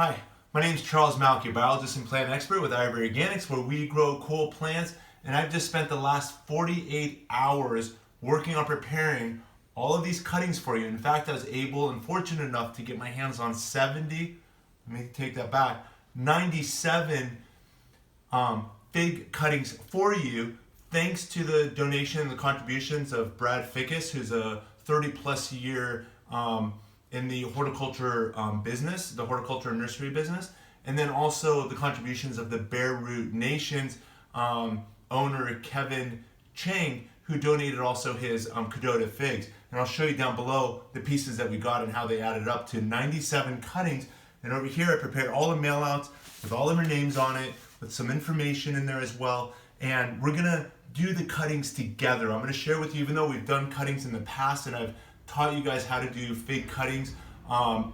Hi, my name is Charles Malky, biologist and plant expert with Ivory Organics, where we grow cool plants, and I've just spent the last 48 hours working on preparing all of these cuttings for you. In fact, I was able and fortunate enough to get my hands on 97 fig cuttings for you, thanks to the donation and the contributions of Brad Fickes, who's a 30-plus year in the horticulture business, the horticulture nursery business, and then also the contributions of the BareRoot Nation's owner, Kevin Chang, who donated also his Kadota Figs. And I'll show you down below the pieces that we got and how they added up to 97 cuttings. And over here I prepared all the mail outs with all of your names on it, with some information in there as well. And we're gonna do the cuttings together. I'm gonna share with you, even though we've done cuttings in the past and I've taught you guys how to do fig cuttings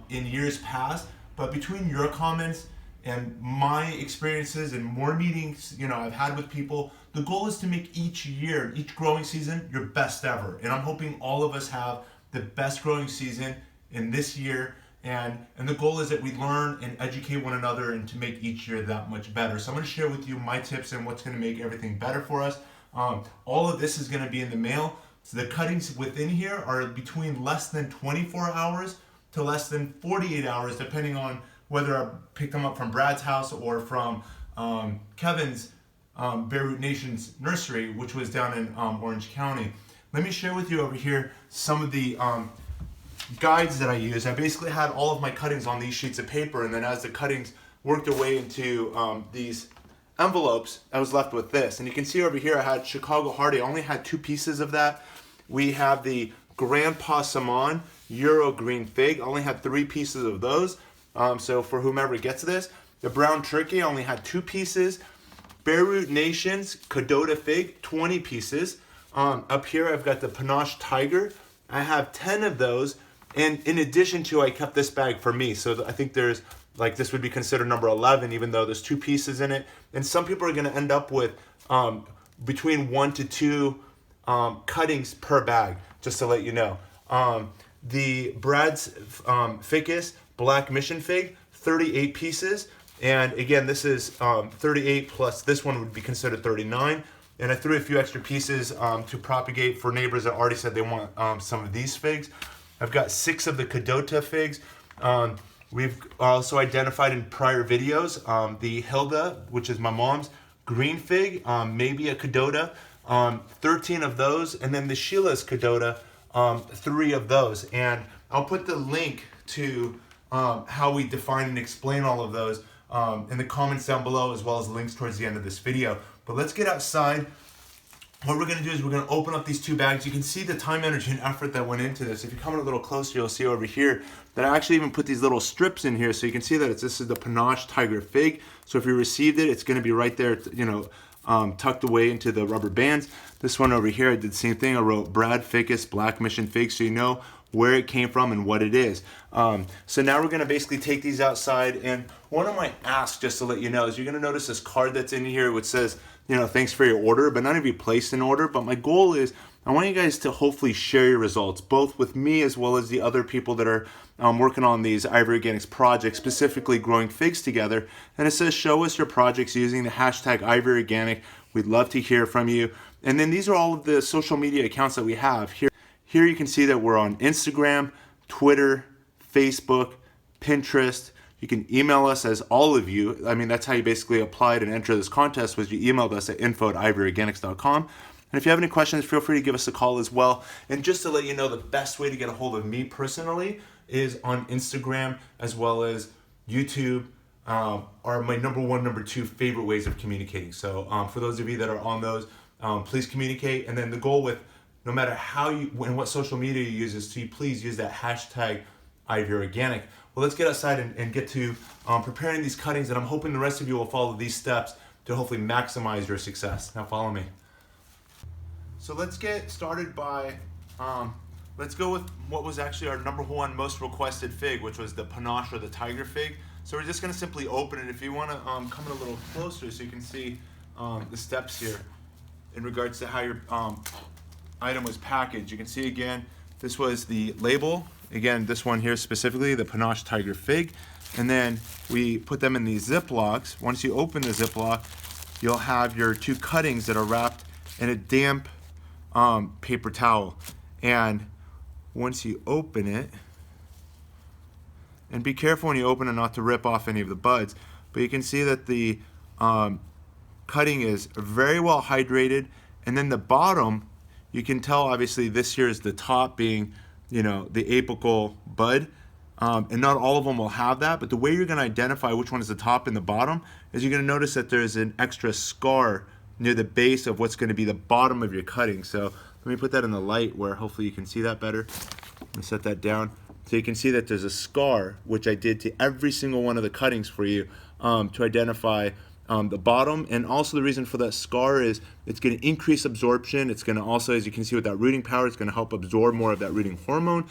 in years past, but between your comments and my experiences and more meetings I've had with people, the goal is to make each year, each growing season, your best ever. And I'm hoping all of us have the best growing season in this year, and the goal is that we learn and educate one another and to make each year that much better. So I'm going to share with you my tips and what's going to make everything better for us. All of this is going to be in the mail. So the cuttings within here are between less than 24 hours to less than 48 hours, depending on whether I picked them up from Brad's house or from Kevin's BareRoot Nation's nursery, which was down in Orange County. Let me share with you over here some of the guides that I use. I basically had all of my cuttings on these sheets of paper, and then as the cuttings worked their way into these envelopes, I was left with this. And you can see over here I had Chicago Hardy. I only had 2 pieces of that. We have the Grandpa Samaan Euro Green Fig. I only had 3 pieces of those. So for whomever gets this, the Brown Turkey, I only had 2 pieces. BareRoot Nation's Kadota Fig, 20 pieces. Up here I've got the Panache Tiger. I have 10 of those. And in addition to, I kept this bag for me. So I think there's, this would be considered number 11, even though there's 2 pieces in it. And some people are gonna end up with between 1 to 2 cuttings per bag, just to let you know. The Brad's Fickes Black Mission Fig, 38 pieces. And again, this is 38 plus this one would be considered 39. And I threw a few extra pieces to propagate for neighbors that already said they want some of these figs. I've got 6 of the Kadota Figs. We've also identified in prior videos the Hilda, which is my mom's, Green Fig, maybe a Kadota, 13 of those, and then the Sheila's Kadota, 3 of those. And I'll put the link to how we define and explain all of those in the comments down below, as well as links towards the end of this video. But let's get outside. What we're going to do is we're going to open up these 2 bags. You can see the time, energy, and effort that went into this. If you come in a little closer, you'll see over here that I actually even put these little strips in here, so you can see that this is the Panache Tiger Fig. So if you received it, it's going to be right there, tucked away into the rubber bands. This one over here, I did the same thing. I wrote Brad Fickes Black Mission Fig, so you know where it came from and what it is. So now we're going to basically take these outside, and one of my asks, just to let you know, is you're going to notice this card that's in here which says, thanks for your order, but none of you placed an order. But my goal is I want you guys to hopefully share your results, both with me as well as the other people that are working on these Ivory Organics projects, specifically growing figs together. And it says, show us your projects using the hashtag Ivory Organic. We'd love to hear from you. And then these are all of the social media accounts that we have here. Here you can see that we're on Instagram, Twitter, Facebook, Pinterest. You can email us, as all of you. I mean, that's how you basically applied and enter this contest, was you emailed us at info@ivoryorganics.com. And if you have any questions, feel free to give us a call as well. And just to let you know, the best way to get a hold of me personally is on Instagram, as well as YouTube, are my number 1, number 2 favorite ways of communicating. So for those of you that are on those, please communicate. And then the goal with no matter how you and what social media you use is to please use that hashtag Ivory Organic. Well, let's get outside and get to preparing these cuttings, and I'm hoping the rest of you will follow these steps to hopefully maximize your success. Now follow me. So let's get started by, let's go with what was actually our number 1 most requested fig, which was the Panache or the Tiger Fig. So we're just going to simply open it. If you want to come in a little closer so you can see the steps here in regards to how your item was packaged. You can see again, this was the label. Again, this one here specifically, the Panache Tiger Fig. and then we put them in these Ziplocs. Once you open the Ziploc, you'll have your 2 cuttings that are wrapped in a damp paper towel. And once you open it, and be careful when you open it not to rip off any of the buds, but you can see that the cutting is very well hydrated, and then the bottom, you can tell obviously this here is the top being, you know, the apical bud, and not all of them will have that, but the way you're going to identify which one is the top and the bottom is you're going to notice that there's an extra scar near the base of what's going to be the bottom of your cutting. So let me put that in the light where hopefully you can see that better. I'm going to set that down so you can see that there's a scar, which I did to every single one of the cuttings for you to identify the bottom. And also the reason for that scar is it's going to increase absorption. It's going to also, as you can see with that rooting power, it's going to help absorb more of that rooting hormone.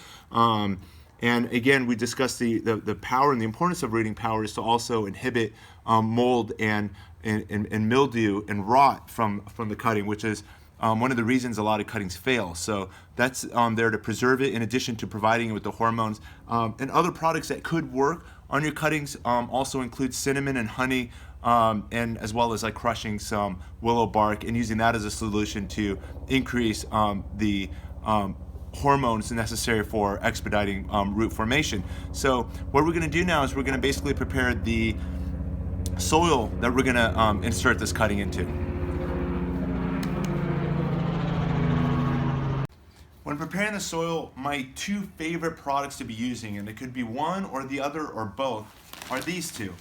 And again, we discussed the power and the importance of rooting power is to also inhibit mold and mildew and rot from the cutting, which is one of the reasons a lot of cuttings fail. So that's there to preserve it in addition to providing it with the hormones. And other products that could work on your cuttings also include cinnamon and honey, and as well as like crushing some willow bark and using that as a solution to increase the hormones necessary for expediting root formation. So what we're going to do now is we're going to basically prepare the soil that we're going to insert this cutting into. When preparing the soil, my 2 favorite products to be using, and it could be one or the other or both, are these 2.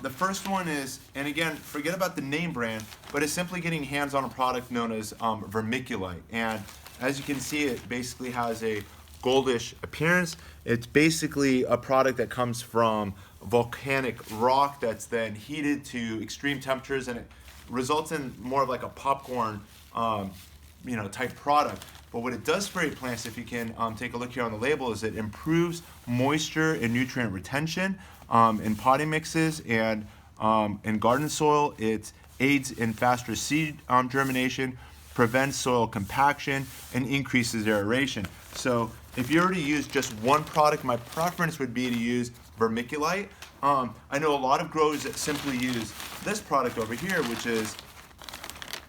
The first one is, and again, forget about the name brand, but it's simply getting hands on a product known as vermiculite. And as you can see, it basically has a goldish appearance. It's basically a product that comes from volcanic rock that's then heated to extreme temperatures, and it results in more of like a popcorn type product. But what it does for your plants, if you can take a look here on the label, is it improves moisture and nutrient retention in potting mixes and in garden soil. It aids in faster seed germination, prevents soil compaction, and increases aeration. So if you already use just one product, my preference would be to use vermiculite. I know a lot of growers that simply use this product over here, which is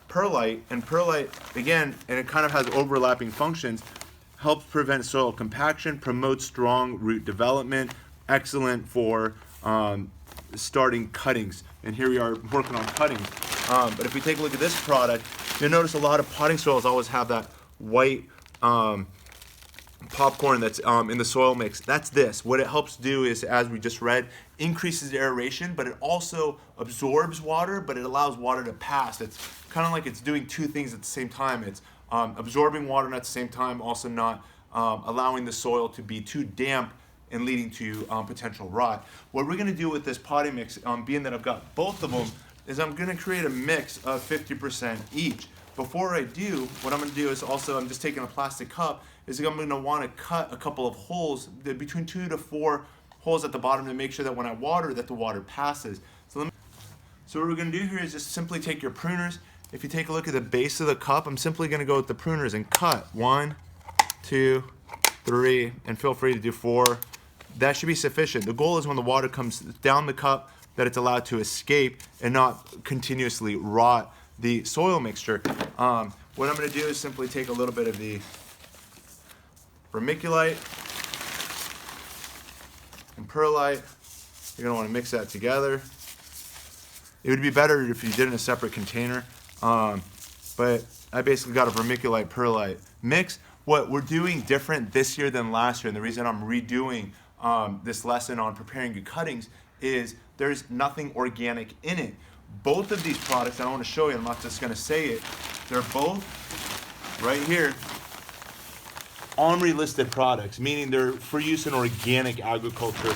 perlite, and perlite, again, and it kind of has overlapping functions, helps prevent soil compaction, promotes strong root development, excellent for starting cuttings. And here we are working on cuttings. But if we take a look at this product, you'll notice a lot of potting soils always have that white popcorn that's in the soil mix. That's this. What it helps do is, as we just read, increases aeration, but it also absorbs water, but it allows water to pass. It's kind of like it's doing 2 things at the same time. It's absorbing water and at the same time also not allowing the soil to be too damp and leading to potential rot. What we're going to do with this potting mix, being that I've got both of them, is I'm going to create a mix of 50% each. Before I do, what I'm going to do is also, I'm just taking a plastic cup, is I'm going to want to cut a couple of holes, between 2 to 4 holes at the bottom, to make sure that when I water, that the water passes. So what we're going to do here is just simply take your pruners. If you take a look at the base of the cup, I'm simply going to go with the pruners and cut 1, 2, 3, and feel free to do 4. That should be sufficient. The goal is when the water comes down the cup that it's allowed to escape and not continuously rot the soil mixture. What I'm going to do is simply take a little bit of the vermiculite and perlite. You're going to want to mix that together. It would be better if you did it in a separate container, but I basically got a vermiculite perlite mix. What we're doing different this year than last year, and the reason I'm redoing this lesson on preparing your cuttings, is there's nothing organic in it. Both of these products, and I want to show you, I'm not just going to say it, they're both right here OMRI listed products, meaning they're for use in organic agriculture.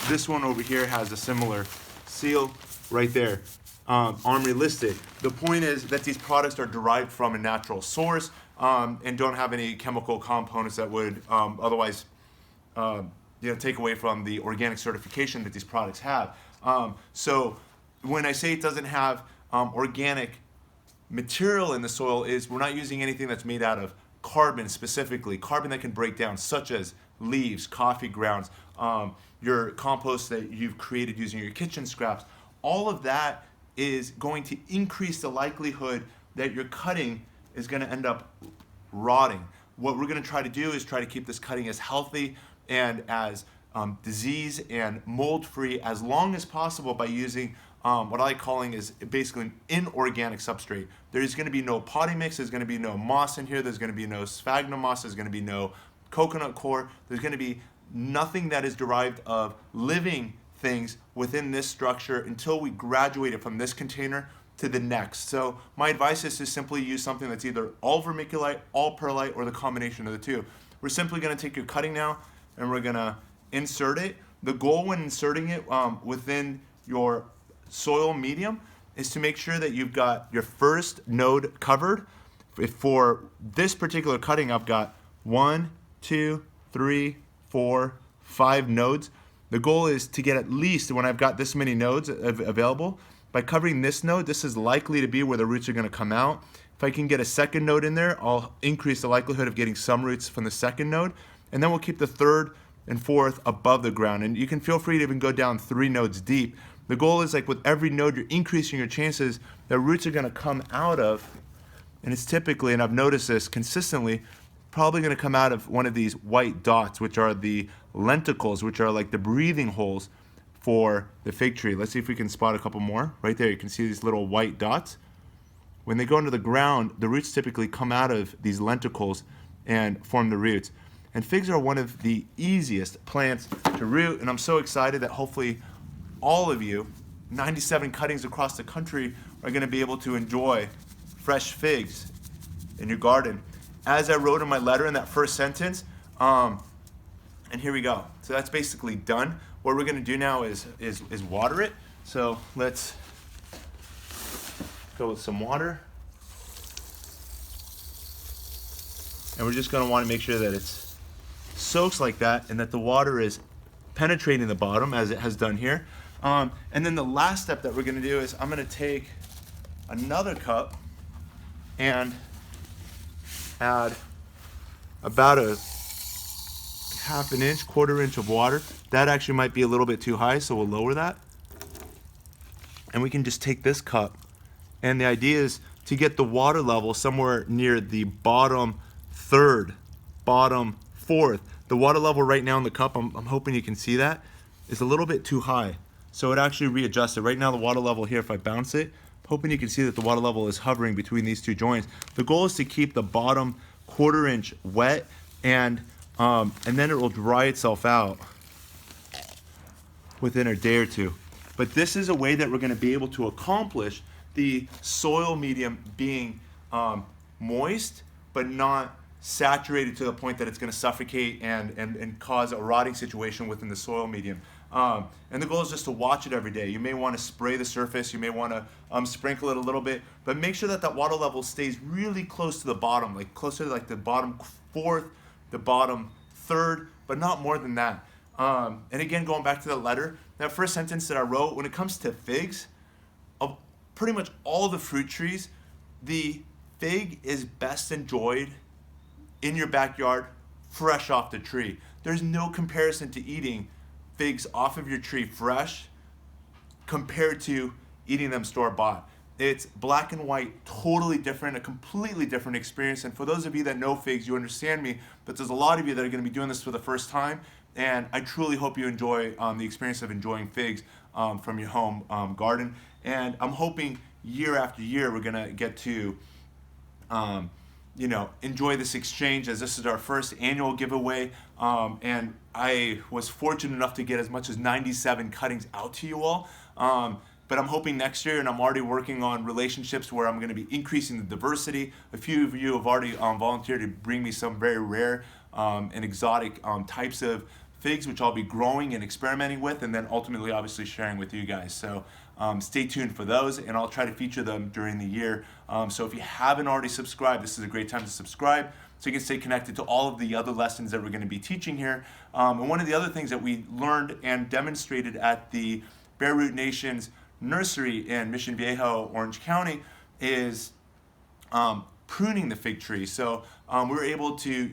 This one over here has a similar seal right there, OMRI listed. The point is that these products are derived from a natural source and don't have any chemical components that would otherwise take away from the organic certification that these products have. So when I say it doesn't have organic material in the soil, is we're not using anything that's made out of carbon specifically, carbon that can break down, such as leaves, coffee grounds, your compost that you've created using your kitchen scraps. All of that is going to increase the likelihood that your cutting is going to end up rotting. What we're going to try to do is try to keep this cutting as healthy and as disease and mold free as long as possible by using what I'm calling is basically an inorganic substrate. There's going to be no potting mix, there's going to be no moss in here, there's going to be no sphagnum moss, there's going to be no coconut coir, there's going to be nothing that is derived of living things within this structure until we graduate it from this container to the next. So my advice is to simply use something that's either all vermiculite, all perlite, or the combination of the two. We're simply going to take your cutting now and we're going to insert it. The goal when inserting it within your soil medium is to make sure that you've got your first node covered. For this particular cutting, I've got 1, 2, 3, 4, 5 nodes. The goal is to get at least, when I've got this many nodes available, by covering this node, this is likely to be where the roots are going to come out. If I can get a second node in there, I'll increase the likelihood of getting some roots from the second node, and then we'll keep the third and fourth above the ground. And you can feel free to even go down 3 nodes deep. The goal is, like with every node, you're increasing your chances that roots are going to come out of, and it's typically, and I've noticed this consistently, probably going to come out of one of these white dots, which are the lenticles, which are like the breathing holes for the fig tree. Let's see if we can spot a couple more. Right there, you can see these little white dots. When they go into the ground, the roots typically come out of these lenticles and form the roots. And figs are one of the easiest plants to root, and I'm so excited that hopefully all of you, 97 cuttings across the country, are going to be able to enjoy fresh figs in your garden. As I wrote in my letter in that first sentence, and here we go. So that's basically done. What we're going to do now is water it. So let's go with some water. And we're just going to want to make sure that it's soaks like that and that the water is penetrating the bottom as it has done here. And then the last step that we're going to do is I'm going to take another cup and add about a half an inch, quarter inch of water. That actually might be a little bit too high, so we'll lower that. And we can just take this cup, and the idea is to get the water level somewhere near the bottom third, bottom fourth. The water level right now in the cup, I'm hoping you can see that, is a little bit too high. So it actually readjusted. Right now the water level here, if I bounce it, I'm hoping you can see that the water level is hovering between these two joints. The goal is to keep the bottom quarter inch wet, and then it will dry itself out within a day or two. But this is a way that we're going to be able to accomplish the soil medium being moist but not saturated to the point that it's going to suffocate and cause a rotting situation within the soil medium. And the goal is just to watch it every day. You may want to spray the surface, you may want to sprinkle it a little bit, but make sure that that water level stays really close to the bottom, like closer to like the bottom fourth, the bottom third, but not more than that. And again, going back to the letter, that first sentence that I wrote, when it comes to figs, of pretty much all the fruit trees, the fig is best enjoyed in your backyard, fresh off the tree. There's no comparison to eating figs off of your tree fresh compared to eating them store-bought. It's black and white, totally different, a completely different experience. And for those of you that know figs, you understand me, but there's a lot of you that are going to be doing this for the first time, and I truly hope you enjoy the experience of enjoying figs from your home garden. And I'm hoping year after year we're going to get to enjoy this exchange, as this is our first annual giveaway. And I was fortunate enough to get as much as 97 cuttings out to you all. But I'm hoping next year, and I'm already working on relationships where I'm going to be increasing the diversity. A few of you have already volunteered to bring me some very rare and exotic types of figs, which I'll be growing and experimenting with, and then ultimately obviously sharing with you guys. So stay tuned for those, and I'll try to feature them during the year. So if you haven't already subscribed, this is a great time to subscribe so you can stay connected to all of the other lessons that we're going to be teaching here. And one of the other things that we learned and demonstrated at the BareRoot Nation's nursery in Mission Viejo, Orange County, is pruning the fig tree. So we were able to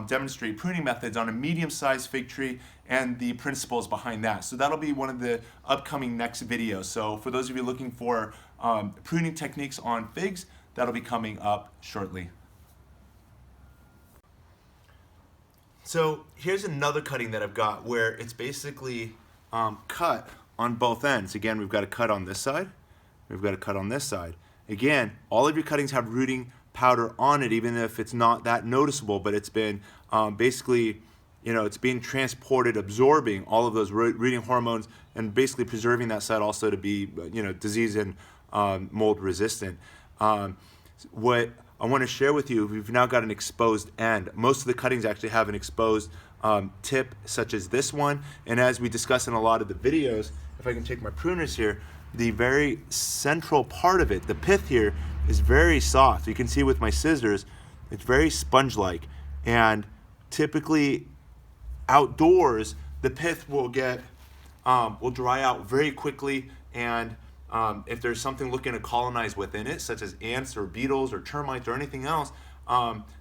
demonstrate pruning methods on a medium-sized fig tree and the principles behind that. So that'll be one of the upcoming next videos. So for those of you looking for pruning techniques on figs, that'll be coming up shortly. So here's another cutting that I've got where it's basically cut on both ends. Again, we've got a cut on this side, we've got a cut on this side. Again, all of your cuttings have rooting powder on it, even if it's not that noticeable, but it's been basically, it's being transported, absorbing all of those rooting hormones and basically preserving that side also to be, disease and mold resistant. What I want to share with you, we've now got an exposed end. Most of the cuttings actually have an exposed tip, such as this one. And as we discuss in a lot of the videos, if I can take my pruners here, the very central part of it, the pith here, is very soft. You can see with my scissors, it's very sponge-like. And typically outdoors, the pith will dry out very quickly, and if there's something looking to colonize within it, such as ants or beetles or termites or anything else,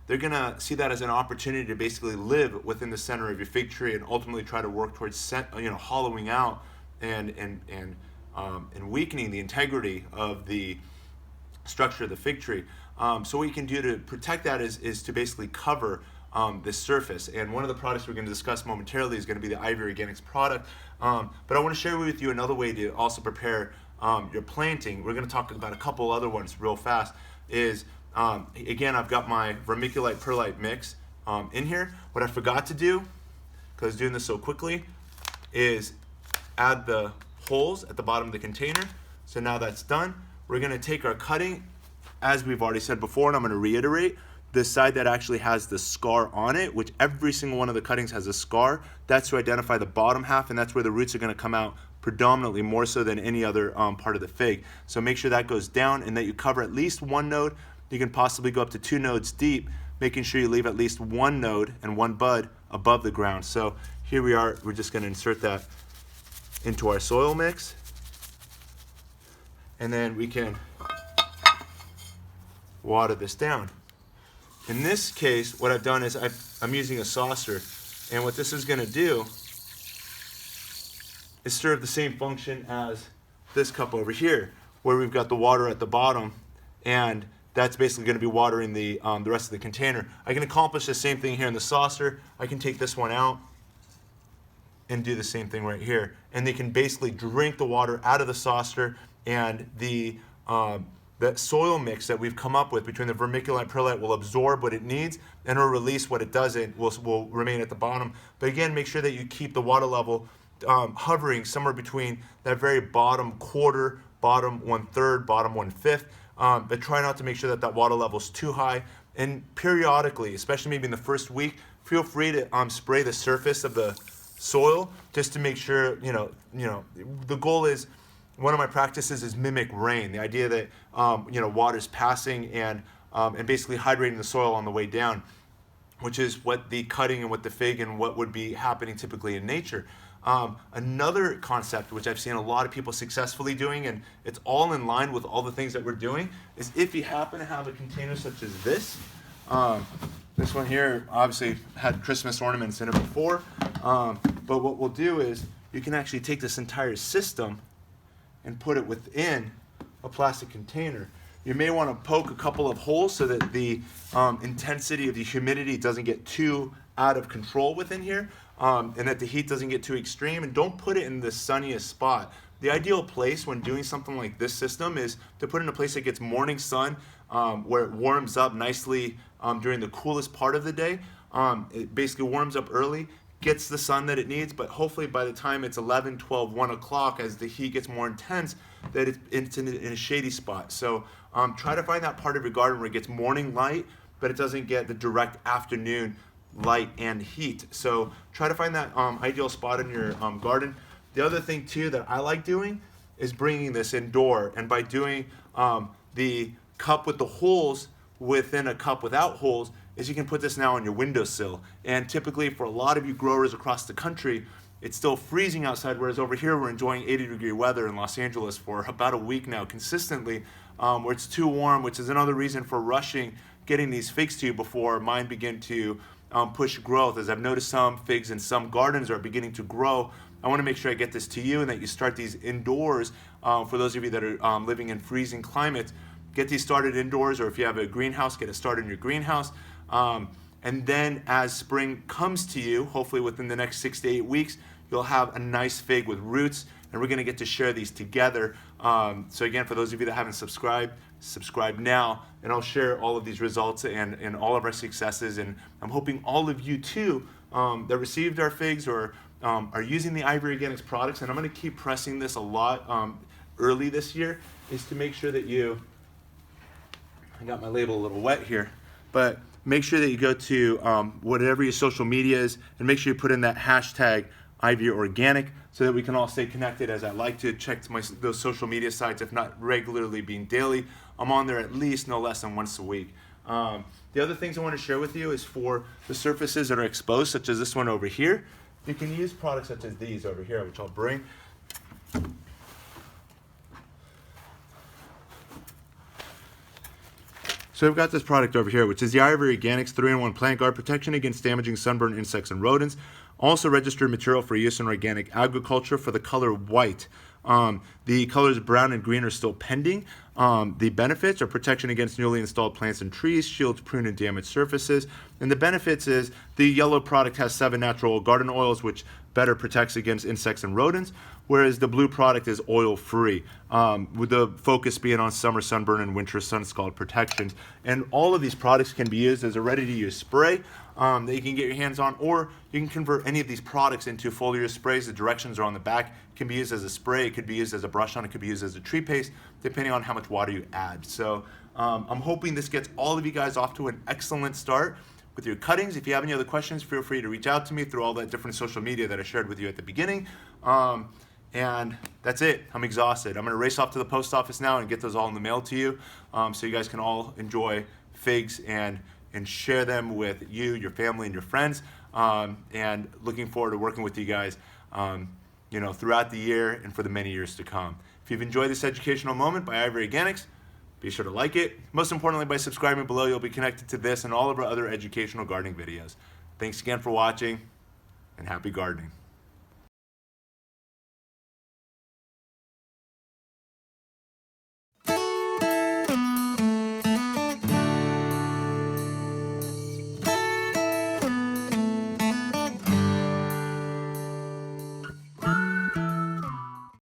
they're gonna see that as an opportunity to basically live within the center of your fig tree and ultimately try to work towards hollowing out and weakening the integrity of the structure of the fig tree. So what you can do to protect that is to basically cover this surface. And one of the products we're going to discuss momentarily is going to be the Ivy Organics product. But I want to share with you another way to also prepare your planting. We're going to talk about a couple other ones real fast. Again, I've got my vermiculite perlite mix in here. What I forgot to do, because I was doing this so quickly, is add the holes at the bottom of the container. So now that's done. We're going to take our cutting, as we've already said before, and I'm going to reiterate, the side that actually has the scar on it, which every single one of the cuttings has a scar, that's to identify the bottom half, and that's where the roots are going to come out predominantly, more so than any other part of the fig. So make sure that goes down and that you cover at least one node. You can possibly go up to 2 nodes deep, making sure you leave at least one node and one bud above the ground. So here we are, we're just going to insert that into our soil mix, and then we can water this down. In this case, what I've done is I'm using a saucer, and what this is going to do is serve the same function as this cup over here, where we've got the water at the bottom, and that's basically going to be watering the rest of the container. I can accomplish the same thing here in the saucer. I can take this one out and do the same thing right here, and they can basically drink the water out of the saucer, and the soil mix that we've come up with between the vermiculite and perlite will absorb what it needs, and it'll release what it doesn't, will remain at the bottom. But again, make sure that you keep the water level hovering somewhere between that very bottom quarter, bottom 1/3, bottom 1/5, but try not to make sure that that water level is too high. And periodically, especially maybe in the first week, feel free to spray the surface of the soil just to make sure, the goal is, one of my practices is mimic rain. The idea that water's passing and basically hydrating the soil on the way down, which is what the cutting and what the fig and what would be happening typically in nature. Another concept which I've seen a lot of people successfully doing, and it's all in line with all the things that we're doing, is if you happen to have a container such as this. This one here obviously had Christmas ornaments in it before, but what we'll do is you can actually take this entire system and put it within a plastic container. You may want to poke a couple of holes so that the intensity of the humidity doesn't get too out of control within here, and that the heat doesn't get too extreme, and don't put it in the sunniest spot. The ideal place when doing something like this system is to put it in a place that gets morning sun, where it warms up nicely during the coolest part of the day. It basically warms up early, gets the sun that it needs, but hopefully by the time it's 11, 12, 1 o'clock, as the heat gets more intense, that it's in a shady spot. So try to find that part of your garden where it gets morning light, but it doesn't get the direct afternoon light and heat. So try to find that ideal spot in your garden. The other thing too that I like doing is bringing this indoor, and by doing the cup with the holes within a cup without holes, is you can put this now on your windowsill. And typically for a lot of you growers across the country, it's still freezing outside, whereas over here we're enjoying 80-degree weather in Los Angeles for about a week now consistently, where it's too warm, which is another reason for rushing getting these figs to you before mine begin to push growth. As I've noticed some figs in some gardens are beginning to grow, I want to make sure I get this to you and that you start these indoors. For those of you that are living in freezing climates, get these started indoors, or if you have a greenhouse, get it started in your greenhouse. And then as spring comes to you, hopefully within the next 6 to 8 weeks, you'll have a nice fig with roots, and we're going to get to share these together. So again, for those of you that haven't subscribed, subscribe now, and I'll share all of these results and all of our successes. And I'm hoping all of you too that received our figs or are using the Ivory Organics products, and I'm going to keep pressing this a lot early this year, is to make sure that you, I got my label a little wet here, but make sure that you go to whatever your social media is and make sure you put in that hashtag Ivory Organic so that we can all stay connected, as I like to check those social media sites, if not regularly being daily. I'm on there at least no less than once a week. The other things I want to share with you is for the surfaces that are exposed, such as this one over here. You can use products such as these over here, which I'll bring. So I've got this product over here, which is the Ivory Organics 3-in-1 Plant Guard Protection against damaging sunburn, insects, and rodents. Also registered material for use in organic agriculture for the color white. The colors brown and green are still pending. The benefits are protection against newly installed plants and trees, shields, prune, and damaged surfaces. And the benefits is the yellow product has 7 natural garden oils, which better protects against insects and rodents, whereas the blue product is oil-free, with the focus being on summer sunburn and winter sun scald protections. And all of these products can be used as a ready-to-use spray that you can get your hands on, or you can convert any of these products into foliar sprays. The directions are on the back. It can be used as a spray, it could be used as a brush on, it could be used as a tree paste, depending on how much water you add. So I'm hoping this gets all of you guys off to an excellent start with your cuttings. If you have any other questions, feel free to reach out to me through all that different social media that I shared with you at the beginning. And that's it. I'm exhausted. I'm going to race off to the post office now and get those all in the mail to you, so you guys can all enjoy figs and share them with you, your family, and your friends. And looking forward to working with you guys throughout the year and for the many years to come. If you've enjoyed this educational moment by Ivory Organics, be sure to like it. Most importantly, by subscribing below, you'll be connected to this and all of our other educational gardening videos. Thanks again for watching, and happy gardening.